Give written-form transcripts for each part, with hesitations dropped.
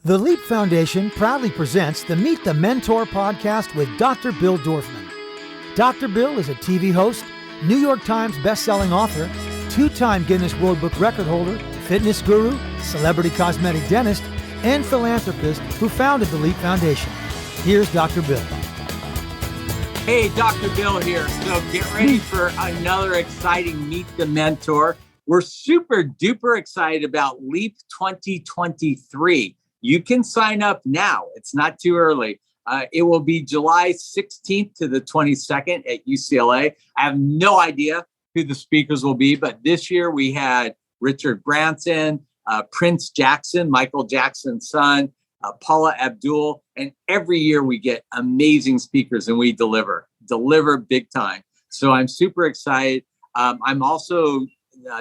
The Leap Foundation proudly presents the Meet the Mentor podcast with Dr. Bill Dorfman. Dr. Bill is a TV host, New York Times best-selling author, two-time Guinness World Book record holder, fitness guru, celebrity cosmetic dentist, and philanthropist who founded the Leap Foundation. Here's Dr. Bill. Hey, Dr. Bill here. So get ready for another exciting Meet the Mentor. We're super duper excited about Leap 2023. You can sign up now. It's not too early. It will be July 16th to the 22nd at UCLA. I have no idea who the speakers will be, but this year we had Richard Branson, Prince Jackson, Michael Jackson's son, Paula Abdul, and every year we get amazing speakers and we deliver big time. So I'm super excited. I'm also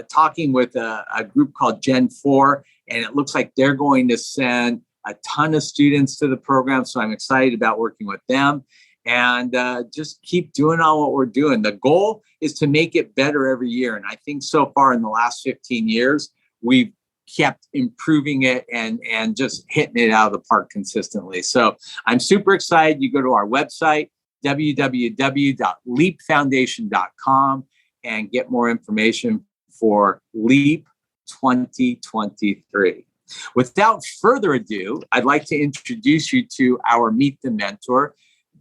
talking with a group called Gen 4, and it looks like they're going to send a ton of students to the program. So I'm excited about working with them and just keep doing all what we're doing. The goal is to make it better every year. And I think so far in the last 15 years, we've kept improving it and just hitting it out of the park consistently. So I'm super excited. You go to our website, www.leapfoundation.com, and get more information for Leap 2023. Without further ado, I'd like to introduce you to our Meet the Mentor.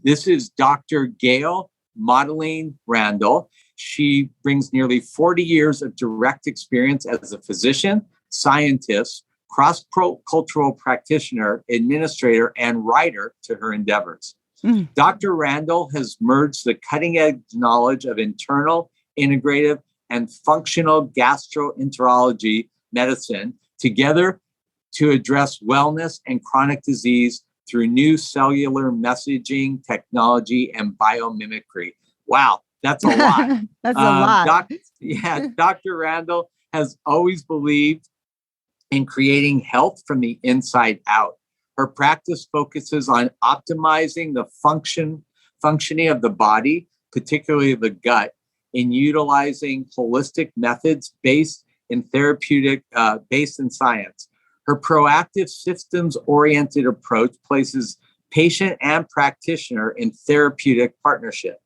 This is Dr. Gayle Madeleine Randall. She brings nearly 40 years of direct experience as a physician, scientist, cross-cultural practitioner, administrator, and writer to her endeavors. Dr. Randall has merged the cutting-edge knowledge of internal, integrative, and functional gastroenterology medicine together to address wellness and chronic disease through new cellular messaging technology and biomimicry. Wow, that's a lot. That's a lot. Dr. Randall has always believed in creating health from the inside out. Her practice focuses on optimizing the functioning of the body, particularly the gut, in utilizing holistic methods based in therapeutic, based in science. Her proactive systems-oriented approach places patient and practitioner in therapeutic partnership.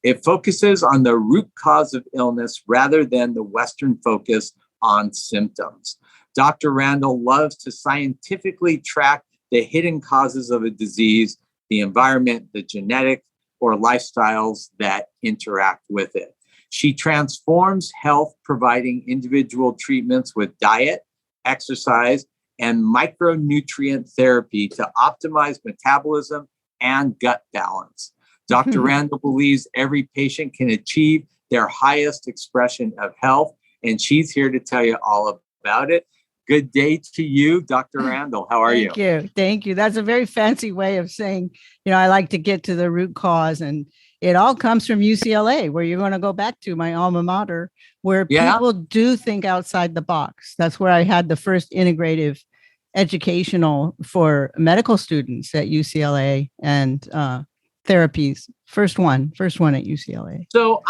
It focuses on the root cause of illness rather than the Western focus on symptoms. Dr. Randall loves to scientifically track the hidden causes of a disease, the environment, the genetic or lifestyles that interact with it. She transforms health, providing individual treatments with diet, exercise, and micronutrient therapy to optimize metabolism and gut balance. Dr. Randall believes every patient can achieve their highest expression of health, and she's here to tell you all about it. Good day to you, Dr. Randall. How are you? Thank you. That's a very fancy way of saying, I like to get to the root cause, and it all comes from UCLA, where you're going to go back to, my alma mater, where people do think outside the box. That's where I had the first integrative educational for medical students at UCLA and therapies. First one at UCLA. So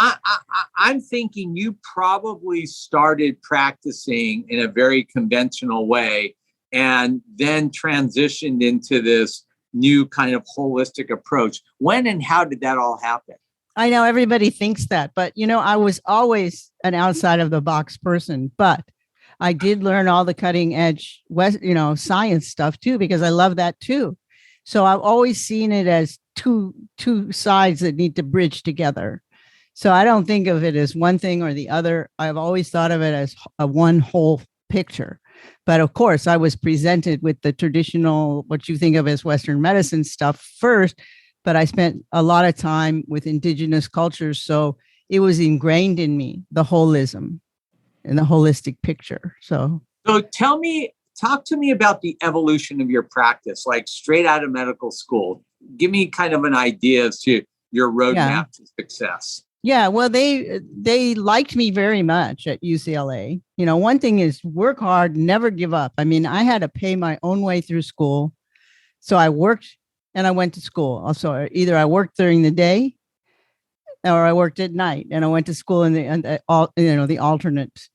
I'm thinking you probably started practicing in a very conventional way and then transitioned into this new kind of holistic approach. When and how did that all happen? I know everybody thinks that, but I was always an outside of the box person, but I did learn all the cutting edge science stuff too, because I love that too. So I've always seen it as two sides that need to bridge together. So I don't think of it as one thing or the other. I've always thought of it as a one whole picture. But of course, I was presented with the traditional, what you think of as Western medicine stuff first, but I spent a lot of time with indigenous cultures. So it was ingrained in me, the holism and the holistic picture. So talk to me about the evolution of your practice, like straight out of medical school. Give me kind of an idea as to your roadmap to success. Yeah, well, they liked me very much at UCLA. One thing is work hard, never give up. I mean, I had to pay my own way through school. So I worked and I went to school. Also, either I worked during the day or I worked at night, and I went to school in the alternate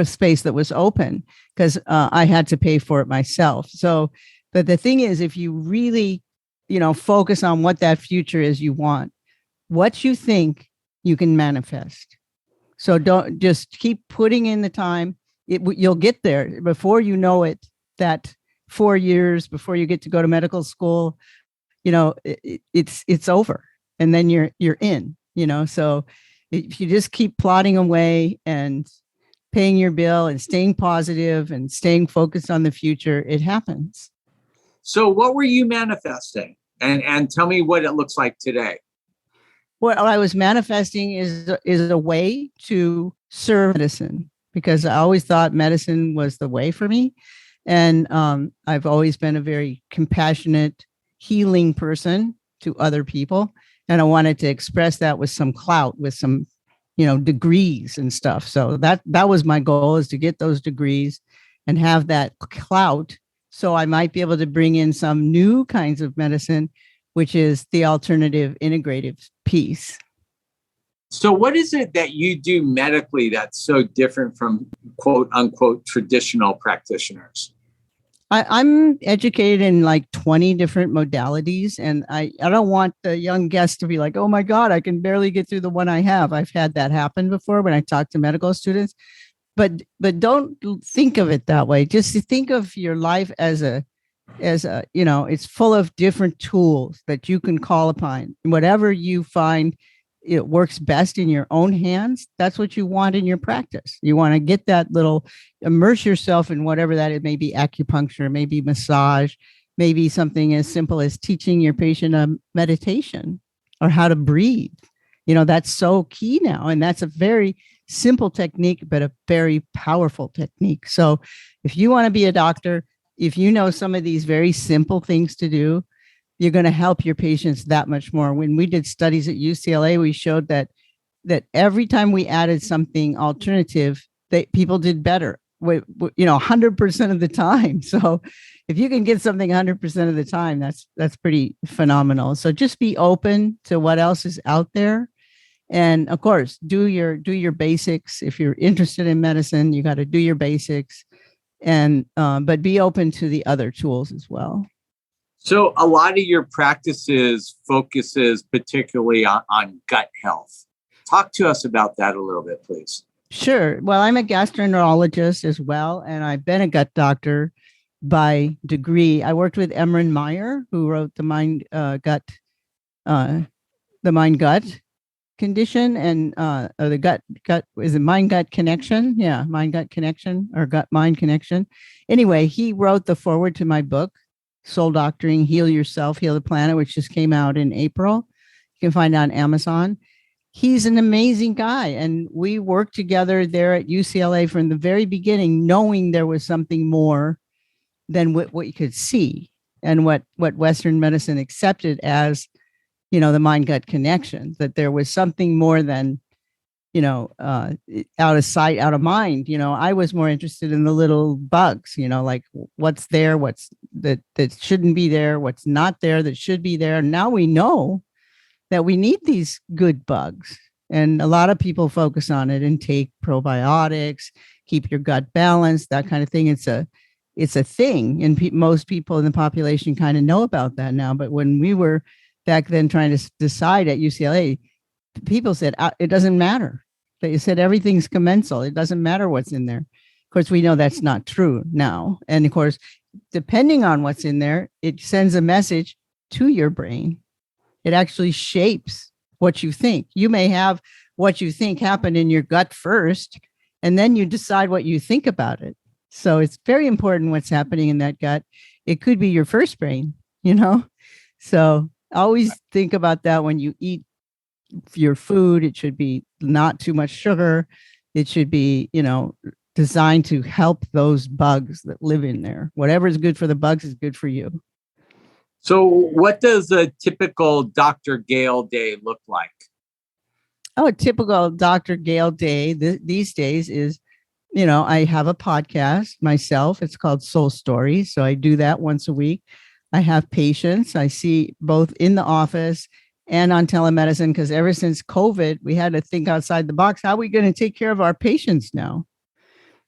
space that was open because I had to pay for it myself. So But the thing is, if you really, focus on what that future is you want, what you think you can manifest. So don't just keep putting in the time. You'll get there before you know it. That 4 years before you get to go to medical school, it's over, and then you're in. So if you just keep plodding away and paying your bill and staying positive and staying focused on the future, it happens. So what were you manifesting? And tell me what it looks like today. What I was manifesting is a way to serve medicine, because I always thought medicine was the way for me. And I've always been a very compassionate, healing person to other people. And I wanted to express that with some clout, with some, degrees and stuff. So that was my goal, is to get those degrees and have that clout, so I might be able to bring in some new kinds of medicine, which is the alternative integrative piece. So what is it that you do medically that's so different from quote unquote traditional practitioners? I'm educated in like 20 different modalities, and I don't want the young guests to be like, oh my God, I can barely get through the one I have. I've had that happen before when I talk to medical students. But don't think of it that way. Just think of your life as a, it's full of different tools that you can call upon. Whatever you find it works best in your own hands, that's what you want in your practice. You want to get that little, immerse yourself in whatever that is. Maybe acupuncture, maybe massage, maybe something as simple as teaching your patient a meditation or how to breathe. That's so key now. And that's a very simple technique, but a very powerful technique. So if you want to be a doctor, if you know some of these very simple things to do, you're going to help your patients that much more. When we did studies at UCLA, we showed that every time we added something alternative, people did better, 100% of the time. So if you can get something 100% of the time, that's pretty phenomenal. So just be open to what else is out there. And of course, do your basics. If you're interested in medicine, you got to do your basics, and but be open to the other tools as well. So a lot of your practices focuses particularly on gut health. Talk to us about that a little bit, please. Sure. Well, I'm a gastroenterologist as well, and I've been a gut doctor by degree. I worked with Emran Meyer, who wrote the Mind Gut condition, and the gut is it mind gut connection? Yeah, mind gut connection, or gut mind connection. Anyway, he wrote the foreword to my book, Soul Doctoring, Heal Yourself, Heal the Planet, which just came out in April. You can find it on Amazon. He's an amazing guy, and we worked together there at UCLA from the very beginning, knowing there was something more than what you could see, and what Western medicine accepted as, the mind-gut connection, that there was something more than, out of sight, out of mind. I was more interested in the little bugs, like what's there, what's that shouldn't be there, what's not there that should be there. Now we know that we need these good bugs. And a lot of people focus on it and take probiotics, keep your gut balanced, that kind of thing. It's a thing. And most people in the population kind of know about that now. But when we were back then trying to decide at UCLA, people said, it doesn't matter. They said everything's commensal. It doesn't matter what's in there. Of course, we know that's not true now. And of course, depending on what's in there, it sends a message to your brain. It actually shapes what you think. You may have what you think happen in your gut first, and then you decide what you think about it. So it's very important what's happening in that gut. It could be your first brain, So always think about that when you eat your food. It should be not too much sugar. It should be, designed to help those bugs that live in there. Whatever is good for the bugs is good for you. So what does a typical Dr. Gayle day look like? Oh, a typical Dr. Gayle day these days is, I have a podcast myself. It's called Soul Stories. So I do that once a week. I have patients I see both in the office and on telemedicine, because ever since COVID, we had to think outside the box. How are we going to take care of our patients now?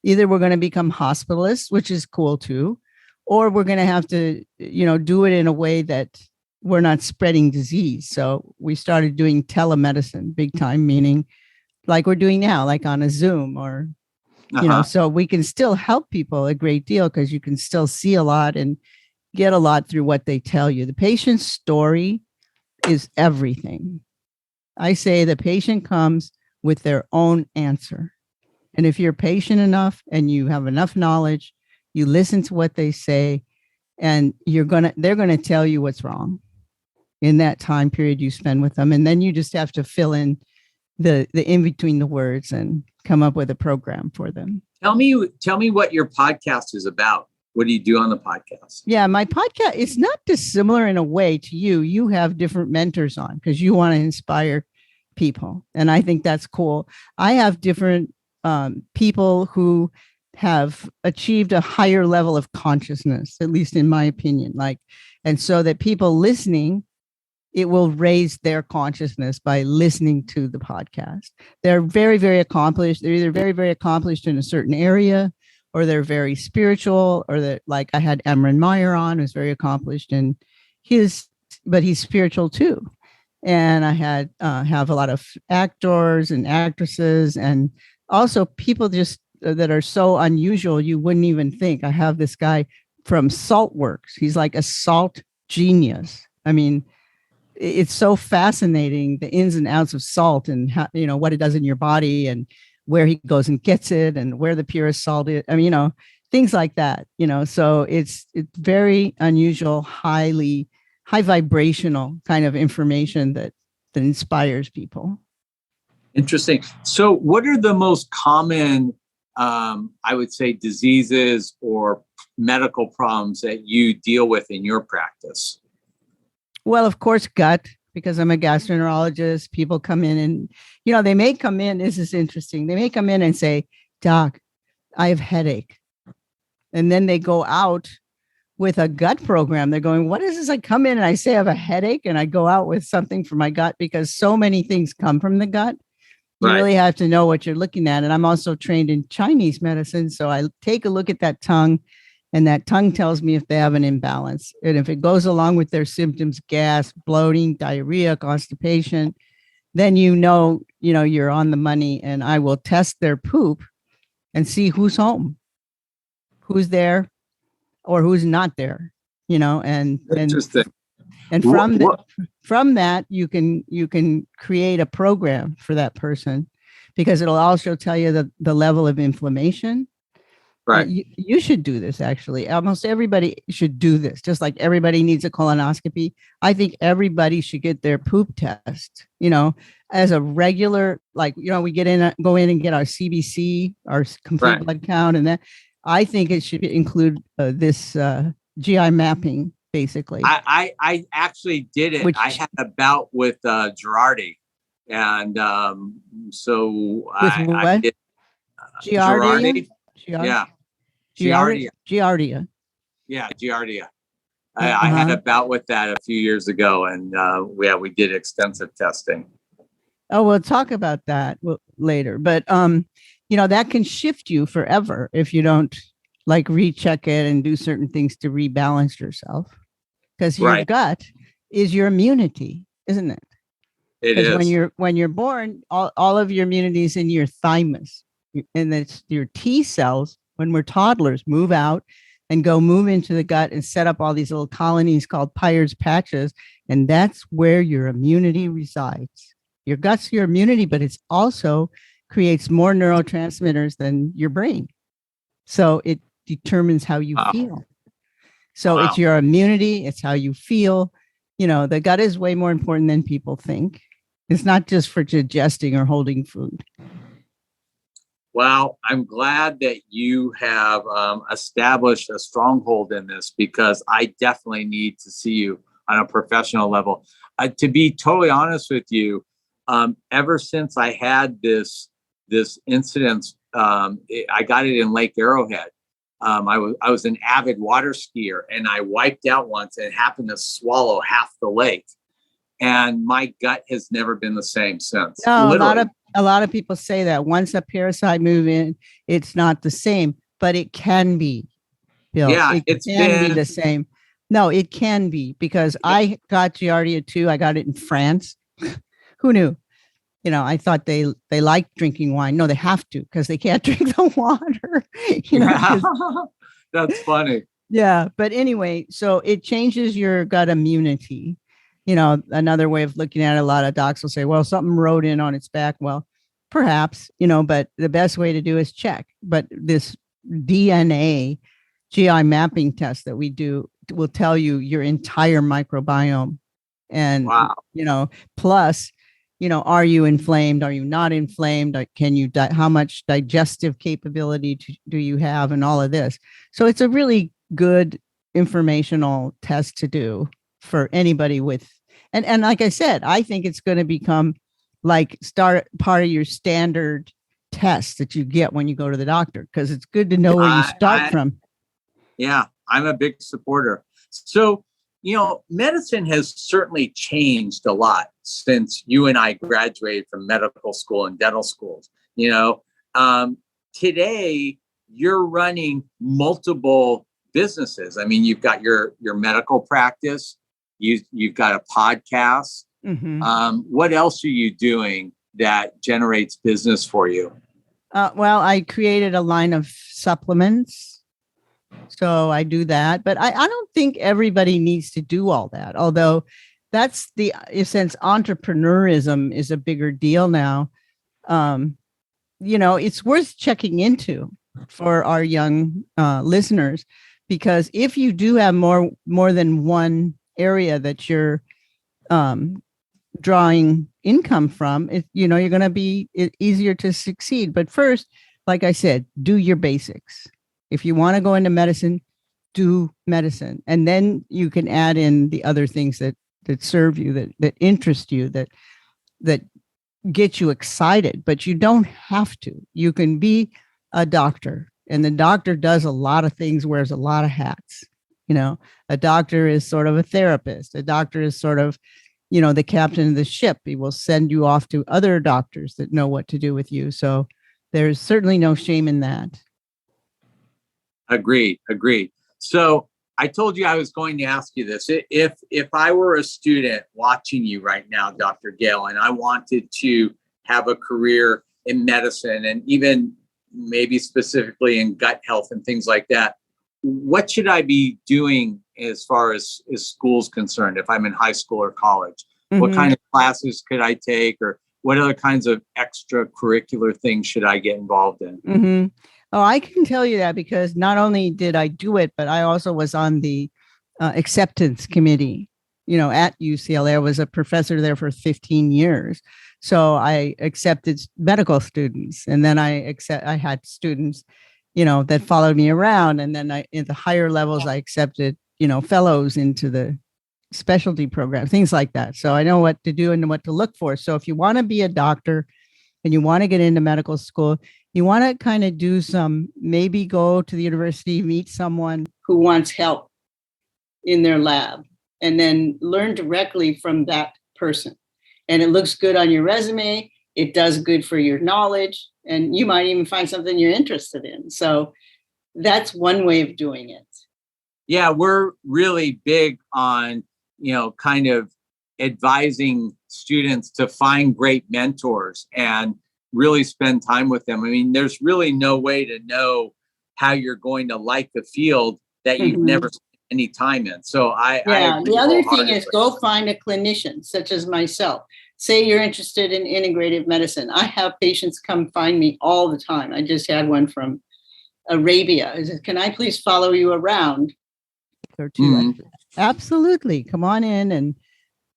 Either we're going to become hospitalists, which is cool too, or we're going to have to, do it in a way that we're not spreading disease. So we started doing telemedicine big time, meaning like we're doing now, like on a Zoom or, so we can still help people a great deal because you can still see a lot and get a lot through what they tell you. The patient's story is everything. I say the patient comes with their own answer. And if you're patient enough and you have enough knowledge, you listen to what they say, and they're going to tell you what's wrong in that time period you spend with them. And then you just have to fill in the in between the words and come up with a program for them. Tell me what your podcast is about. What do you do on the podcast? Yeah, my podcast is not dissimilar in a way to you. You have different mentors on because you want to inspire people. And I think that's cool. I have different people who have achieved a higher level of consciousness, at least in my opinion. And so that people listening, it will raise their consciousness by listening to the podcast. They're very, very accomplished. They're either very, very accomplished in a certain area, or they're very spiritual, or that, like I had Emran Meyer on, who's very accomplished in but he's spiritual too. And I had have a lot of actors and actresses, and also people just that are so unusual you wouldn't even think. I have this guy from Saltworks. He's like a salt genius. I mean, it's so fascinating, the ins and outs of salt and how, what it does in your body and where he goes and gets it and where the purest salt is. I mean, things like that, so it's very unusual, high vibrational kind of information that inspires people. Interesting. So what are the most common, I would say, diseases or medical problems that you deal with in your practice? Well, of course, gut, because I'm a gastroenterologist. People come in and, they may come in. This is interesting. They may come in and say, "Doc, I have headache." And then they go out with a gut program. They're going, "What is this?" I come in and I say I have a headache, and I go out with something for my gut, because so many things come from the gut. You really have to know what you're looking at. And I'm also trained in Chinese medicine. So I take a look at that tongue, and that tongue tells me if they have an imbalance. And if it goes along with their symptoms, gas, bloating, diarrhea, constipation, then you're on the money. And I will test their poop and see who's home, who's there, or who's not there, and Interesting. And from that, you can create a program for that person, because it'll also tell you the level of inflammation. Right. You should do this, actually. Almost everybody should do this, just like everybody needs a colonoscopy. I think everybody should get their poop test, as a regular, we go in and get our CBC, our complete blood count. And that, I think it should include this GI mapping, basically. I actually did it. I had a bout with Girardi. And so I did Girardi. Yeah. Giardia. Yeah, Giardia. I had a bout with that a few years ago, and we did extensive testing. Oh, we'll talk about that later. But that can shift you forever if you don't recheck it and do certain things to rebalance yourself. Because your gut is your immunity, isn't it? It is. When you're born, all of your immunity is in your thymus, and it's your T cells. When we're toddlers, move out and move into the gut and set up all these little colonies called Peyer's patches. And that's where your immunity resides. Your gut's your immunity, but it's also creates more neurotransmitters than your brain. So it determines how you feel. So it's your immunity. It's how you feel. The gut is way more important than people think. It's not just for digesting or holding food. Well, I'm glad that you have established a stronghold in this, because I definitely need to see you on a professional level. To be totally honest with you, ever since I had this incident, I got it in Lake Arrowhead. I was an avid water skier, and I wiped out once and happened to swallow half the lake. And my gut has never been the same since. No, a lot of people say that once a parasite moves in, it's not the same, but it can be. Bill. Yeah, It can be the same. No, it can be, because I got Giardia too. I got it in France. Who knew? I thought they like drinking wine. No, they have to, because they can't drink the water. That's funny. Yeah. But anyway, so it changes your gut immunity. Another way of looking at it, a lot of docs will say, well, something rode in on its back. Well, perhaps, but the best way to do is check. But this DNA GI mapping test that we do will tell you your entire microbiome. And, wow. Plus, are you inflamed? Are you not inflamed? Can you, how much digestive capability do you have, and all of this? So it's a really good informational test to do for anybody with, and like I said, I think it's going to become like part of your standard test that you get when you go to the doctor, because it's good to know where you start from. Yeah, I'm a big supporter. So, medicine has certainly changed a lot since you and I graduated from medical school and dental schools. Today you're running multiple businesses. I mean, you've got your medical practice, you've got a podcast. Mm-hmm. What else are you doing that generates business for you? Well, I created a line of supplements. So I do that, but I don't think everybody needs to do all that. Although that's since entrepreneurism is a bigger deal now, it's worth checking into for our young listeners, because if you do have more than one area that you're drawing income from, you're going to be easier to succeed. But first, like I said, do your basics. If you want to go into medicine, do medicine. And then you can add in the other things that serve you, that interest you, that get you excited. But you don't have to. You can be a doctor. And the doctor does a lot of things, wears a lot of hats. A doctor is sort of a therapist. A doctor is sort of, the captain of the ship. He will send you off to other doctors that know what to do with you. So there's certainly no shame in that. Agreed. So I told you I was going to ask you this. If I were a student watching you right now, Dr. Gayle, and I wanted to have a career in medicine, and even maybe specifically in gut health and things like that, what should I be doing as far as school's concerned? If I'm in high school or college, mm-hmm. What kind of classes could I take, or what other kinds of extracurricular things should I get involved in? Mm-hmm. Oh, I can tell you that, because not only did I do it, but I also was on the acceptance committee, at UCLA. I was a professor there for 15 years. So I accepted medical students, and then I had students, that followed me around. And then in the higher levels, I accepted, fellows into the specialty program, things like that. So I know what to do and what to look for. So if you want to be a doctor and you want to get into medical school, you want to kind of do maybe go to the university, meet someone who wants help in their lab, and then learn directly from that person. And it looks good on your resume. It does good for your knowledge, and you might even find something you're interested in. So that's one way of doing it. Yeah, we're really big on, kind of advising students to find great mentors and really spend time with them. I mean, there's really no way to know how you're going to like the field that you've mm-hmm. never spent any time in. So the other thing is go find a clinician such as myself. Say you're interested in integrative medicine. I have patients come find me all the time. I just had one from Arabia. I said, can I please follow you around? Or two. Mm-hmm. Absolutely. Come on in. And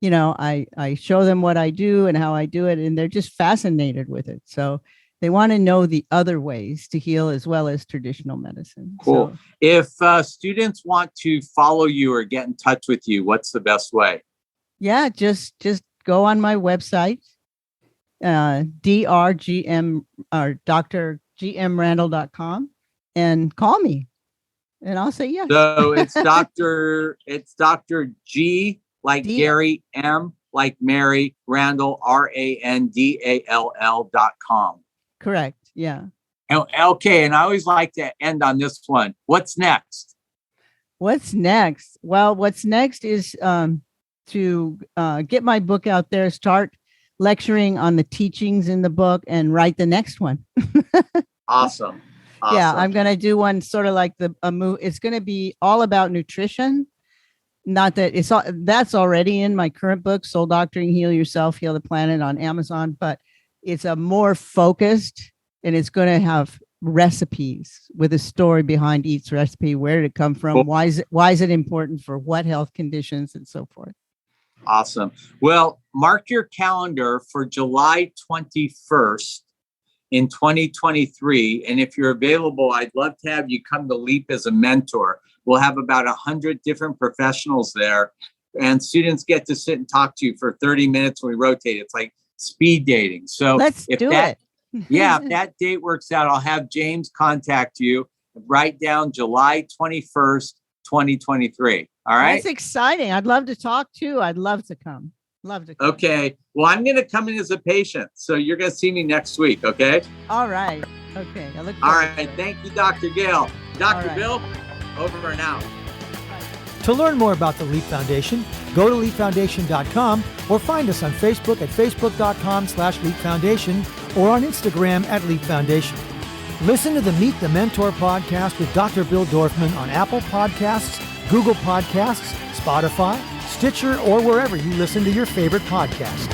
I show them what I do and how I do it, and they're just fascinated with it. So they want to know the other ways to heal as well as traditional medicine. Cool. So, if students want to follow you or get in touch with you, what's the best way? Yeah, just go on my website, drgm or drgmrandall.com, and call me, and I'll say yes. So it's Dr. G like Gary, M like Mary, Randall, RANDALL.com. Correct. Yeah. Okay. And I always like to end on this one. What's next? What's next? Well, what's next is to get my book out there, start lecturing on the teachings in the book, and write the next one. Awesome. Yeah, I'm going to do one sort of like it's going to be all about nutrition. Not that that's already in my current book, Soul Doctoring, Heal Yourself, Heal the Planet, on Amazon, but it's a more focused, and it's going to have recipes with a story behind each recipe. Where did it come from? Cool. Why is it important for what health conditions, and so forth? Awesome. Well, mark your calendar for July 21st in 2023. And if you're available, I'd love to have you come to LEAP as a mentor. We'll have about 100 different professionals there, and students get to sit and talk to you for 30 minutes when we rotate. It's like speed dating. So let's do it. Yeah, if that date works out, I'll have James contact you. Write down July 21st, 2023. All right. That's exciting. I'd love to talk too. I'd love to come. Love to come. Okay. Well, I'm going to come in as a patient, so you're going to see me next week. Okay. All right. Okay. I look All forward right. to it. Thank you, Dr. Gayle. Dr. right. Bill, over and out. To learn more about the LEAP Foundation, go to leapfoundation.com or find us on Facebook at facebook.com/LEAP Foundation or on Instagram at LEAP Foundation. Listen to the Meet the Mentor podcast with Dr. Bill Dorfman on Apple Podcasts, Google Podcasts, Spotify, Stitcher, or wherever you listen to your favorite podcast.